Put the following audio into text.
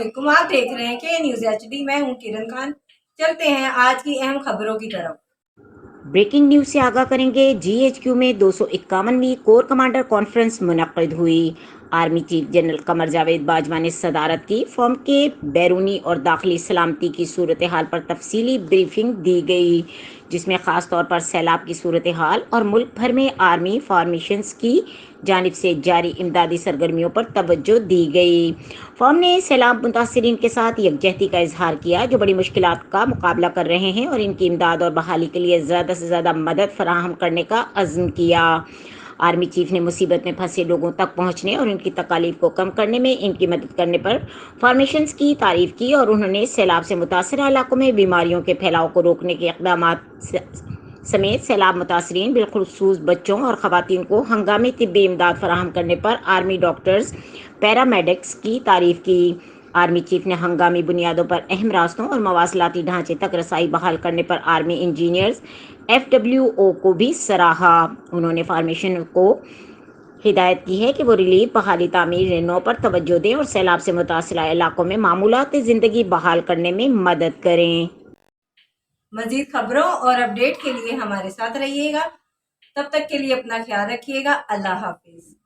علیکم، آپ دیکھ رہے ہیں کہ نیوز HD، میں ہوں کرن خان۔ چلتے ہیں آج کی اہم خبروں کی طرف۔ بریکنگ نیوز سے آگاہ کریں گے۔ GHQ میں 251ویں کور کمانڈر کانفرنس منعقد ہوئی۔ Army chief general Qamar Javed Bajwa نے صدارت کی۔ فورم کے بیرونی اور داخلی سلامتی کی صورتحال پر تفصیلی بریفنگ دی گئی، جس میں خاص طور پر سیلاب کی صورتحال اور ملک بھر میں آرمی فارمیشنز کی جانب سے جاری امدادی سرگرمیوں پر توجہ دی گئی۔ فورم نے سیلاب متاثرین کے ساتھ یکجہتی کا اظہار کیا، جو بڑی مشکلات کا مقابلہ کر رہے ہیں، اور ان کی امداد اور بحالی کے لیے زیادہ سے زیادہ مدد فراہم کرنے کا عزم کیا۔ آرمی چیف نے مصیبت میں پھنسے لوگوں تک پہنچنے اور ان کی تکالیف کو کم کرنے میں ان کی مدد کرنے پر فارمیشنز کی تعریف کی، اور انہوں نے سیلاب سے متاثرہ علاقوں میں بیماریوں کے پھیلاؤ کو روکنے کے اقدامات سمیت سیلاب متاثرین بالخصوص بچوں اور خواتین کو ہنگامی طبی امداد فراہم کرنے پر آرمی ڈاکٹرز، پیرامیڈکس کی تعریف کی۔ آرمی چیف نے ہنگامی بنیادوں پر اہم راستوں اور مواصلاتی ڈھانچے تک رسائی بحال کرنے پر آرمی انجینئرز FWO کو بھی سراہا۔ انہوں نے فارمیشن کو ہدایت کی ہے کہ وہ ریلیف، بحالی، تعمیر نو پر توجہ دیں اور سیلاب سے متاثرہ علاقوں میں معمولات زندگی بحال کرنے میں مدد کریں۔ مزید خبروں اور اپڈیٹ کے لیے ہمارے ساتھ رہیے گا۔ تب تک کے لیے اپنا خیال رکھیے گا۔ اللہ حافظ۔